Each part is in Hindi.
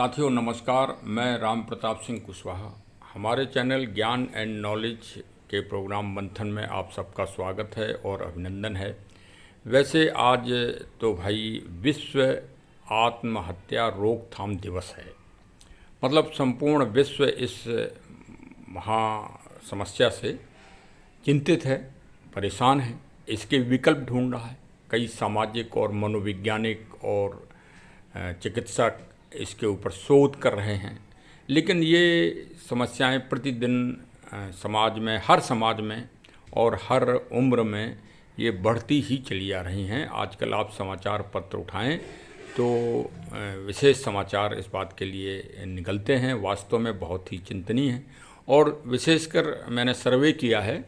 साथियों नमस्कार, मैं राम प्रताप सिंह कुशवाहा। हमारे चैनल ज्ञान एंड नॉलेज के प्रोग्राम मंथन में आप सबका स्वागत है और अभिनंदन है। वैसे आज तो भाई विश्व आत्महत्या रोकथाम दिवस है। मतलब संपूर्ण विश्व इस महा समस्या से चिंतित है, परेशान है, इसके विकल्प ढूंढ रहा है। कई सामाजिक और मनोवैज्ञानिक और चिकित्सक इसके ऊपर शोध कर रहे हैं, लेकिन ये समस्याएं प्रतिदिन हर समाज में और हर उम्र में ये बढ़ती ही चली आ रही हैं। आजकल आप समाचार पत्र उठाएं तो विशेष समाचार इस बात के लिए निकलते हैं, वास्तव में बहुत ही चिंतनीय है। और विशेषकर मैंने सर्वे किया है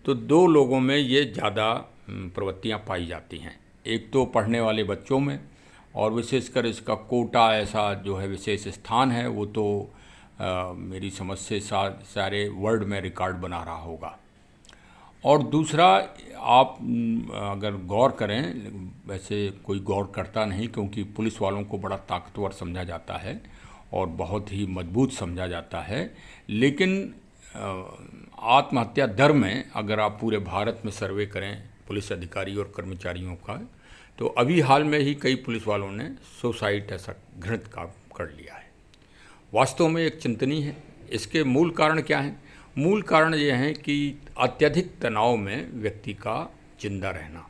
तो दो लोगों में ये ज़्यादा प्रवृत्तियाँ पाई जाती हैं। एक तो पढ़ने वाले बच्चों में, और विशेषकर इसका कोटा ऐसा जो है विशेष स्थान है, वो तो मेरी समझ से सारे वर्ल्ड में रिकॉर्ड बना रहा होगा। और दूसरा, आप अगर गौर करें, वैसे कोई गौर करता नहीं क्योंकि पुलिस वालों को बड़ा ताकतवर समझा जाता है और बहुत ही मजबूत समझा जाता है, लेकिन आत्महत्या दर में अगर आप पूरे भारत में सर्वे करें पुलिस अधिकारी और कर्मचारियों का, तो अभी हाल में ही कई पुलिस वालों ने सुसाइड ऐसा घृणित काम कर लिया है। वास्तव में एक चिंतनीय है। इसके मूल कारण क्या हैं? मूल कारण ये हैं कि अत्यधिक तनाव में व्यक्ति का जिंदा रहना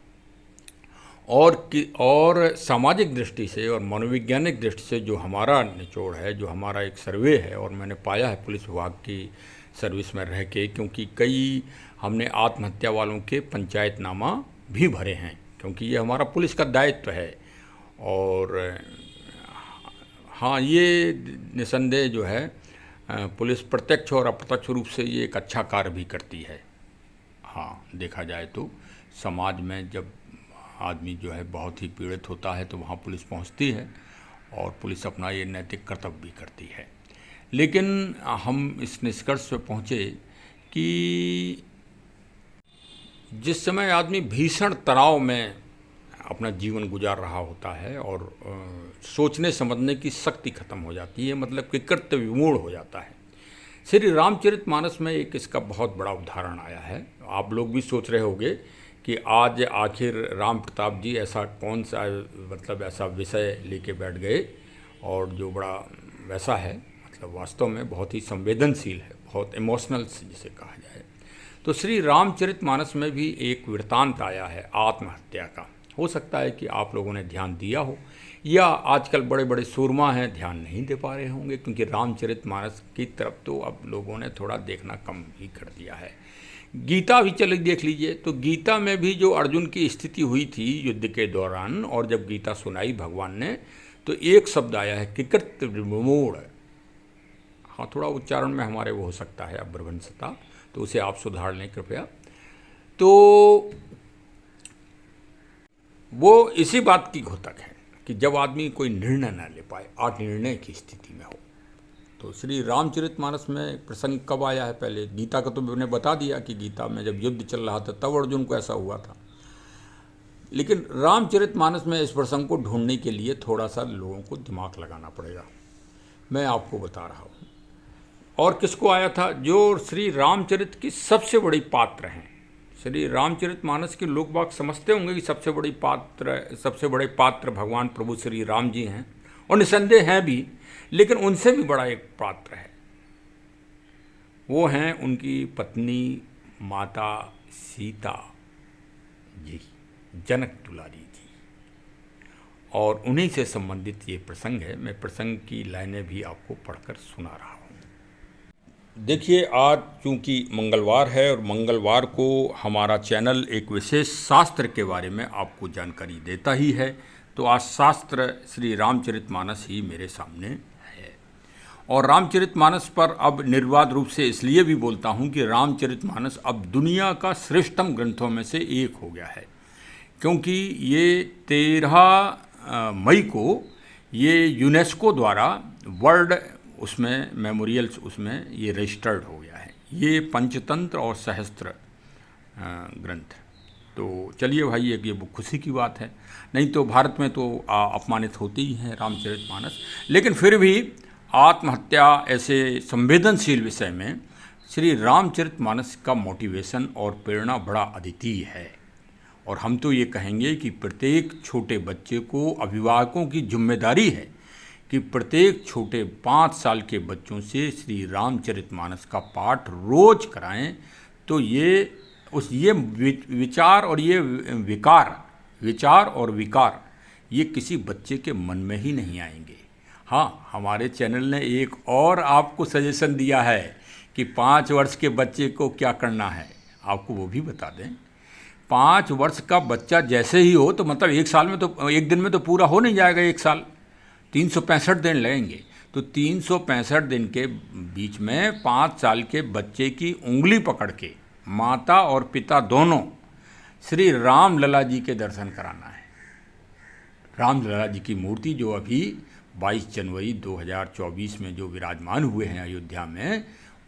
और सामाजिक दृष्टि से और मनोवैज्ञानिक दृष्टि से जो हमारा निचोड़ है, जो हमारा एक सर्वे है, और मैंने पाया है पुलिस विभाग की सर्विस में रह के, क्योंकि कई हमने आत्महत्या वालों के पंचायतनामा भी भरे हैं, क्योंकि ये हमारा पुलिस का दायित्व है। और हाँ, ये निसंदेह जो है पुलिस प्रत्यक्ष और अप्रत्यक्ष रूप से ये एक अच्छा कार्य भी करती है। हाँ, देखा जाए तो समाज में जब आदमी जो है बहुत ही पीड़ित होता है तो वहाँ पुलिस पहुँचती है और पुलिस अपना ये नैतिक कर्तव्य भी करती है। लेकिन हम इस निष्कर्ष पे पहुँचे कि जिस समय आदमी भीषण तनाव में अपना जीवन गुजार रहा होता है और सोचने समझने की शक्ति खत्म हो जाती है, मतलब कि कर्तव्य विमूढ़ हो जाता है। श्री रामचरितमानस में एक इसका बहुत बड़ा उदाहरण आया है। आप लोग भी सोच रहे होंगे कि आज आखिर राम प्रताप जी ऐसा कौन सा ऐसा विषय लेके बैठ गए और जो बड़ा वैसा है, मतलब वास्तव में बहुत ही संवेदनशील है, बहुत इमोशनल जिसे कहा जाए। तो श्री रामचरितमानस में भी एक वृत्तांत आया है आत्महत्या का। हो सकता है कि आप लोगों ने ध्यान दिया हो, या आजकल बड़े बड़े सूरमा हैं ध्यान नहीं दे पा रहे होंगे, क्योंकि रामचरितमानस की तरफ तो अब लोगों ने थोड़ा देखना कम ही कर दिया है। गीता भी चले देख लीजिए, तो गीता में भी जो अर्जुन की स्थिति हुई थी युद्ध के दौरान, और जब गीता सुनाई भगवान ने, तो एक शब्द आया है किकृत विमूढ़। हाँ, थोड़ा उच्चारण में हमारे वो हो सकता है अभ्रंशता, तो उसे आप सुधार लें कृपया। तो वो इसी बात की घोतक है कि जब आदमी कोई निर्णय ना ले पाए, अनिर्णय की स्थिति में हो। तो श्री रामचरितमानस में प्रसंग कब आया है? पहले गीता का तो मैंने बता दिया कि गीता में जब युद्ध चल रहा था तब अर्जुन को ऐसा हुआ था, लेकिन रामचरितमानस में इस प्रसंग को ढूंढने के लिए थोड़ा सा लोगों को दिमाग लगाना पड़ेगा। मैं आपको बता रहा हूँ। और किसको आया था? जो श्री रामचरित की सबसे बड़ी पात्र हैं। श्री रामचरितमानस के लोग बाग समझते होंगे कि सबसे बड़े पात्र भगवान प्रभु श्री राम जी हैं, और निसंदेह हैं भी, लेकिन उनसे भी बड़ा एक पात्र है। वो हैं उनकी पत्नी माता सीता जी, जनक दुलारी जी, और उन्हीं से संबंधित ये प्रसंग है। मैं प्रसंग की लाइनें भी आपको पढ़कर सुना रहा हूँ। देखिए, आज चूँकि मंगलवार है और मंगलवार को हमारा चैनल एक विशेष शास्त्र के बारे में आपको जानकारी देता ही है, तो आज शास्त्र श्री रामचरितमानस ही मेरे सामने है। और रामचरितमानस पर अब निर्वाद रूप से इसलिए भी बोलता हूँ कि रामचरितमानस अब दुनिया का श्रेष्ठतम ग्रंथों में से एक हो गया है, क्योंकि ये 13 मई को ये यूनेस्को द्वारा वर्ल्ड उसमें मेमोरियल्स उसमें ये रजिस्टर्ड हो गया है। ये पंचतंत्र और सहस्त्र ग्रंथ। तो चलिए भाई, ये खुशी की बात है। नहीं तो भारत में तो अपमानित होती ही हैं रामचरितमानस, लेकिन फिर भी आत्महत्या ऐसे संवेदनशील विषय में श्री रामचरितमानस का मोटिवेशन और प्रेरणा बड़ा अद्वितीय है। और हम तो ये कहेंगे कि प्रत्येक छोटे बच्चे को अभिभावकों की जिम्मेदारी है कि प्रत्येक छोटे 5 साल के बच्चों से श्री रामचरितमानस का पाठ रोज कराएं, तो ये विचार और विकार ये किसी बच्चे के मन में ही नहीं आएंगे। हाँ, हमारे चैनल ने एक और आपको सजेशन दिया है कि 5 वर्ष के बच्चे को क्या करना है, आपको वो भी बता दें। 5 वर्ष का बच्चा जैसे ही हो, तो मतलब एक दिन में तो पूरा हो नहीं जाएगा। एक साल 365 दिन लगेंगे, तो 365 दिन के बीच में 5 साल के बच्चे की उंगली पकड़ के माता और पिता दोनों श्री राम लला जी के दर्शन कराना है। राम लला जी की मूर्ति जो अभी 22 जनवरी 2024 में जो विराजमान हुए हैं अयोध्या में,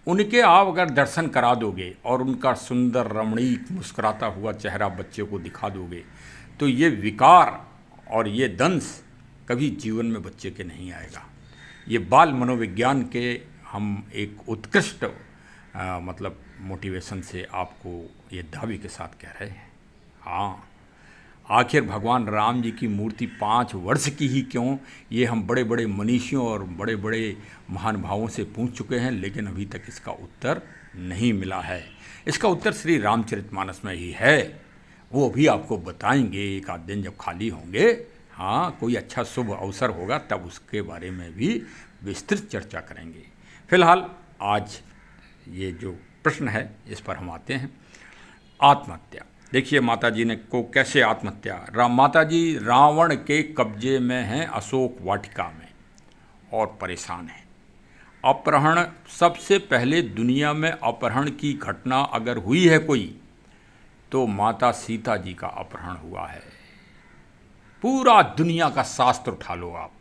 उनके आप अगर दर्शन करा दोगे और उनका सुंदर रमणीक मुस्कुराता हुआ चेहरा बच्चे को दिखा दोगे, तो ये विकार और ये दंश कभी जीवन में बच्चे के नहीं आएगा। ये बाल मनोविज्ञान के हम एक उत्कृष्ट मतलब मोटिवेशन से आपको ये दावे के साथ कह रहे हैं। हाँ, आखिर भगवान राम जी की मूर्ति 5 वर्ष की ही क्यों, ये हम बड़े बड़े मनीषियों और बड़े बड़े महानुभावों से पूछ चुके हैं, लेकिन अभी तक इसका उत्तर नहीं मिला है। इसका उत्तर श्री रामचरितमानस में ही है, वो भी आपको बताएंगे एक आध दिन जब खाली होंगे। हाँ, कोई अच्छा शुभ अवसर होगा तब उसके बारे में भी विस्तृत चर्चा करेंगे। फिलहाल आज ये जो प्रश्न है इस पर हम आते हैं। आत्महत्या, देखिए माता जी ने को कैसे आत्महत्या। माता जी रावण के कब्जे में हैं अशोक वाटिका में और परेशान हैं। अपहरण, सबसे पहले दुनिया में अपहरण की घटना अगर हुई है कोई, तो माता सीता जी का अपहरण हुआ है। पूरा दुनिया का शास्त्र उठा लो आप,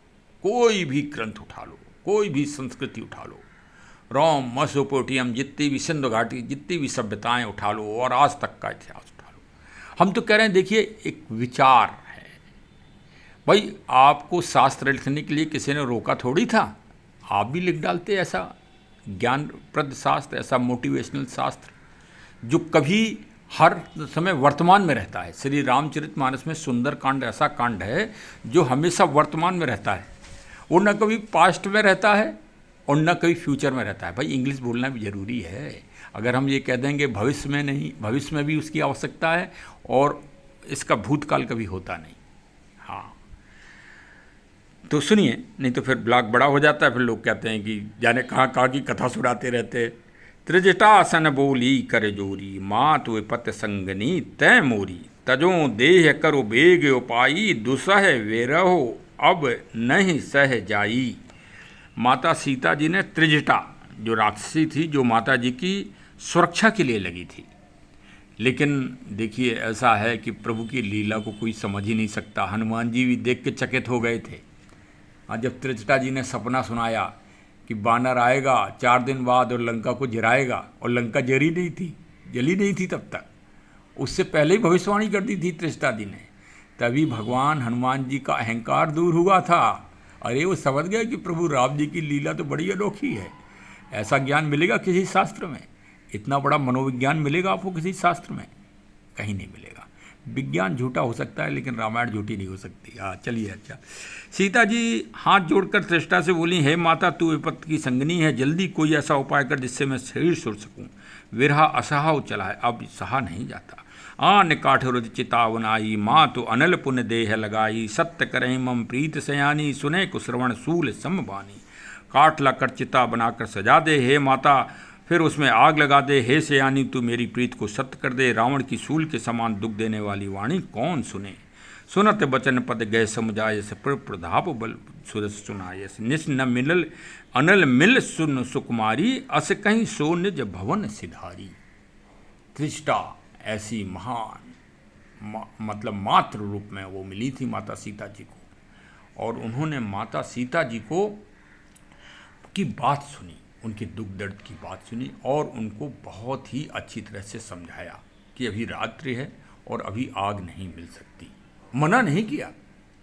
कोई भी ग्रंथ उठा लो, कोई भी संस्कृति उठा लो, रोम, मेसोपोटामिया, जितनी भी सिंधु घाटी, जितनी भी सभ्यताएं उठा लो और आज तक का इतिहास उठा लो। हम तो कह रहे हैं, देखिए एक विचार है भाई, आपको शास्त्र लिखने के लिए किसी ने रोका थोड़ी था, आप भी लिख डालते ऐसा ज्ञानप्रद शास्त्र, ऐसा मोटिवेशनल शास्त्र जो कभी हर समय वर्तमान में रहता है। श्री रामचरितमानस में सुंदर कांड ऐसा कांड है जो हमेशा वर्तमान में रहता है, वो न कभी पास्ट में रहता है और न कभी फ्यूचर में रहता है। भाई इंग्लिश बोलना भी ज़रूरी है, अगर हम ये कह देंगे भविष्य में नहीं, भविष्य में भी उसकी आवश्यकता है और इसका भूतकाल कभी होता नहीं। हाँ, तो सुनिए, नहीं तो फिर ब्लॉग बड़ा हो जाता है, फिर लोग कहते हैं कि जाने कहाँ कहाँ की कथा सुनाते रहते। त्रिजटासन बोली कर जोरी, मात विपत संगनी तय मोरी, तजो देह करो बेग उपाई, दुसह वेरहो अब नहीं सह जाई। माता सीता जी ने त्रिजटा जो राक्षसी थी, जो माता जी की सुरक्षा के लिए लगी थी, लेकिन देखिए ऐसा है कि प्रभु की लीला को कोई समझ ही नहीं सकता। हनुमान जी भी देख के चकित हो गए थे। जब त्रिजटा जी ने सपना सुनाया कि बानर आएगा 4 दिन बाद और लंका को जलाएगा, और लंका जली नहीं थी तब तक, उससे पहले ही भविष्यवाणी कर दी थी त्रिजटा जी ने। तभी भगवान हनुमान जी का अहंकार दूर हुआ था। अरे वो समझ गए कि प्रभु राम जी की लीला तो बड़ी अनोखी है। ऐसा ज्ञान मिलेगा किसी शास्त्र में, इतना बड़ा मनोविज्ञान मिलेगा आपको किसी शास्त्र में? कहीं नहीं मिलेगा। विज्ञान झूठा हो सकता है लेकिन रामायण झूठी नहीं हो सकती। हाँ चलिए। अच्छा, सीता जी हाथ जोड़कर त्रिष्टा से बोली, हे माता तू विपत्ति की संगनी है, जल्दी कोई ऐसा उपाय कर जिससे मैं शरीर सुर सकूं। विरहा असहाव चला है, अब सहा नहीं जाता। आन काठरुद चितावन आई, माँ तो अनल पुण्य देह लगाई, सत्य करहीं मम प्रीत सयानी, सुने कुश्रवण सूल समबानी। काठ लाकर चिता बनाकर सजा दे, हे माता फिर उसमें आग लगा दे, हे सयानी तू मेरी प्रीत को सत्य कर दे। रावण की सूल के समान दुख देने वाली वाणी कौन सुने, सुनत बचन पद गए समुजायस, प्रधाप बल सुरस सुनायस। निस न मिलल अनल मिल सुन सुकुमारी, अस कहीं सो निज भवन सिधारी। त्रिष्टा ऐसी महान मतलब मातृ रूप में वो मिली थी माता सीता जी को, और उन्होंने माता सीता जी को की बात सुनी, उनके दुख दर्द की बात सुनी, और उनको बहुत ही अच्छी तरह से समझाया कि अभी रात्रि है और अभी आग नहीं मिल सकती। मना नहीं किया,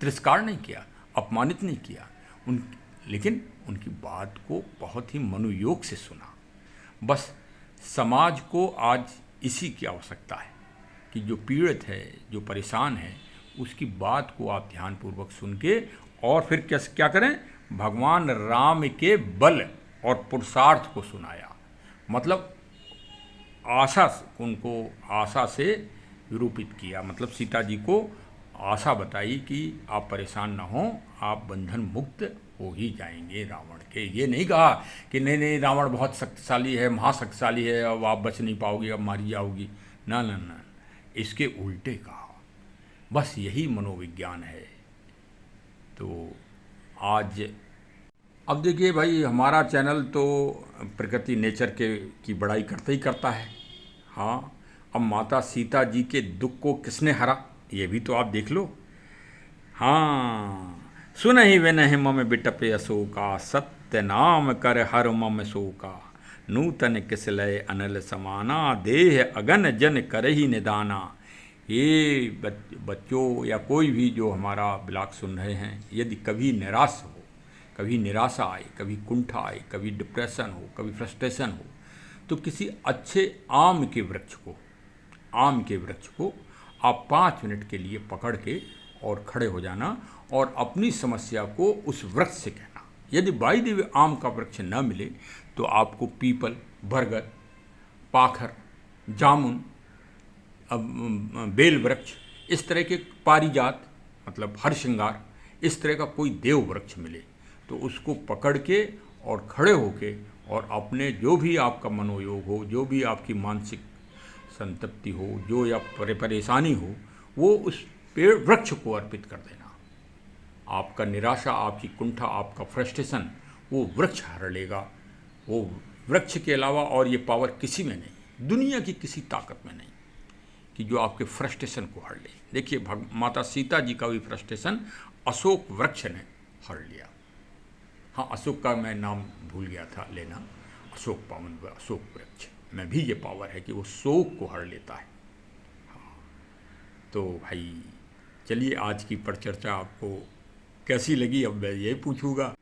तिरस्कार नहीं किया, अपमानित नहीं किया। लेकिन उनकी बात को बहुत ही मनोयोग से सुना। बस समाज को आज इसी की आवश्यकता है कि जो पीड़ित है, जो परेशान है, उसकी बात को आप ध्यानपूर्वक सुन के और फिर क्या करें, भगवान राम के बल और पुरुषार्थ को सुनाया। मतलब आशा, उनको आशा से विरूपित किया। मतलब सीता जी को आशा बताई कि आप परेशान ना हो, आप बंधन मुक्त हो ही जाएंगे रावण के। ये नहीं कहा कि नहीं नहीं रावण बहुत शक्तिशाली है, महाशक्तिशाली है, अब आप बच नहीं पाओगी, अब मारी जाओगी। ना ना ना, इसके उल्टे कहा। बस यही मनोविज्ञान है। तो आज अब देखिए भाई, हमारा चैनल तो प्रकृति नेचर की बड़ाई करता ही करता है। हाँ, अब माता सीता जी के दुख को किसने हरा, ये भी तो आप देख लो। हाँ, सुनहि विनहि मम बिटपे अशोका, सत्य नाम कर हर मम शोका, नूतन किसलय अनल समाना, देह अगन जन करहि निदाना। ये बच्चों या कोई भी जो हमारा ब्लॉग सुन रहे हैं, यदि कभी निराश हो, कभी निराशा आए, कभी कुंठा आए, कभी डिप्रेशन हो, कभी फ्रस्ट्रेशन हो, तो किसी अच्छे आम के वृक्ष को आप 5 मिनट के लिए पकड़ के और खड़े हो जाना और अपनी समस्या को उस वृक्ष से कहना। यदि बाई देवी आम का वृक्ष न मिले तो आपको पीपल, बरगद, पाखर, जामुन, बेल वृक्ष, इस तरह के पारिजात मतलब हरश्रृंगार, इस तरह का कोई देव वृक्ष मिले तो उसको पकड़ के और खड़े होके और अपने जो भी आपका मनोयोग हो, जो भी आपकी मानसिक संतप्ति हो, जो या परेशानी हो, वो उस पेड़ वृक्ष को अर्पित कर देना। आपका निराशा, आपकी कुंठा, आपका फ्रस्ट्रेशन वो वृक्ष हर लेगा। वो वृक्ष के अलावा और ये पावर किसी में नहीं, दुनिया की किसी ताकत में नहीं कि जो आपके फ्रस्ट्रेशन को हर ले। देखिए माता सीता जी का भी फ्रस्ट्रेशन अशोक वृक्ष ने हर लिया। हाँ, अशोक का मैं नाम भूल गया था लेना, अशोक पावन अशोक वृक्ष में भी ये पावर है कि वो शोक को हर लेता है। हाँ, तो भाई चलिए आज की परिचर्चा आपको कैसी लगी, अब मैं ये पूछूंगा।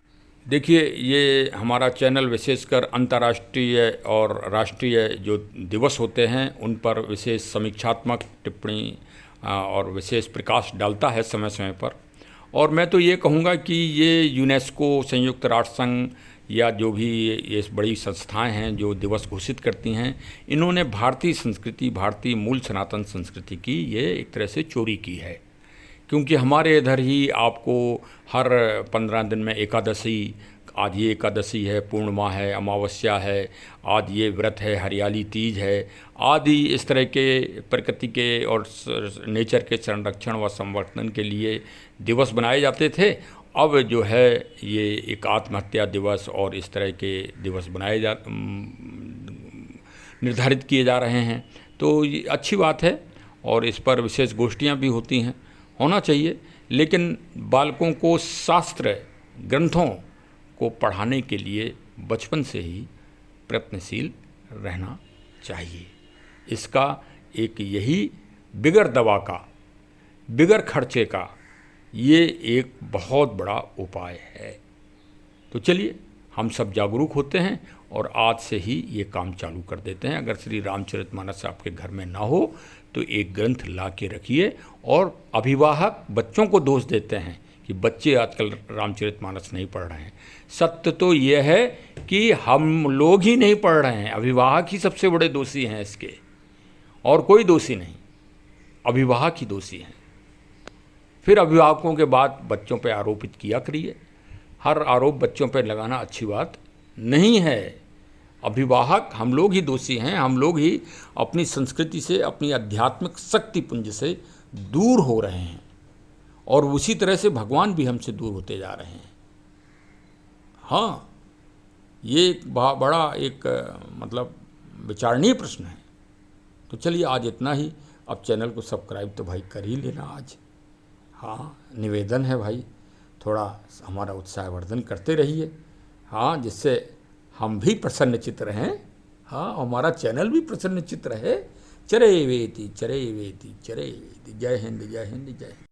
देखिए, ये हमारा चैनल विशेषकर अंतर्राष्ट्रीय और राष्ट्रीय जो दिवस होते हैं उन पर विशेष समीक्षात्मक टिप्पणी और विशेष प्रकाश डालता है समय समय पर। और मैं तो ये कहूँगा कि ये यूनेस्को, संयुक्त राष्ट्र संघ या जो भी ये बड़ी संस्थाएं हैं जो दिवस घोषित करती हैं, इन्होंने भारतीय संस्कृति, भारतीय मूल सनातन संस्कृति की ये एक तरह से चोरी की है। क्योंकि हमारे इधर ही आपको हर 15 दिन में एकादशी, आज ये एकादशी है, पूर्णिमा है, अमावस्या है, आज ये व्रत है, हरियाली तीज है, आदि इस तरह के प्रकृति के और नेचर के संरक्षण व संवर्धन के लिए दिवस बनाए जाते थे। अब जो है ये एक आत्महत्या दिवस और इस तरह के दिवस निर्धारित किए जा रहे हैं। तो ये अच्छी बात है और इस पर विशेष गोष्ठियाँ भी होती हैं, होना चाहिए। लेकिन बालकों को शास्त्र ग्रंथों को पढ़ाने के लिए बचपन से ही प्रयत्नशील रहना चाहिए। इसका एक यही बिगर दवा का, बिगर खर्चे का ये एक बहुत बड़ा उपाय है। तो चलिए हम सब जागरूक होते हैं और आज से ही ये काम चालू कर देते हैं। अगर श्री रामचरितमानस आपके घर में ना हो तो एक ग्रंथ ला के रखिए। और अभिभावक बच्चों को दोष देते हैं कि बच्चे आजकल रामचरितमानस नहीं पढ़ रहे हैं। सत्य तो ये है कि हम लोग ही नहीं पढ़ रहे हैं, अभिभावक ही सबसे बड़े दोषी हैं इसके, और कोई दोषी नहीं, अभिभावक ही दोषी हैं। फिर अभिभावकों के बाद बच्चों पर आरोपित किया करिए। हर आरोप बच्चों पर लगाना अच्छी बात नहीं है। अभिभावक हम लोग ही दोषी हैं, हम लोग ही अपनी संस्कृति से, अपनी आध्यात्मिक शक्ति पुंज से दूर हो रहे हैं और उसी तरह से भगवान भी हमसे दूर होते जा रहे हैं। हाँ, ये एक बड़ा एक मतलब विचारणीय प्रश्न है। तो चलिए आज इतना ही। अब चैनल को सब्सक्राइब तो भाई कर ही लेना आज। हाँ, निवेदन है भाई, थोड़ा हमारा उत्साहवर्धन करते रहिए। हाँ, जिससे हम भी प्रसन्नचित्त रहें। हाँ, हमारा चैनल भी प्रसन्नचित्त रहे। चरे वेति चरे वेति चरे वेति। जय हिंद, जय हिंद, जय हिंद।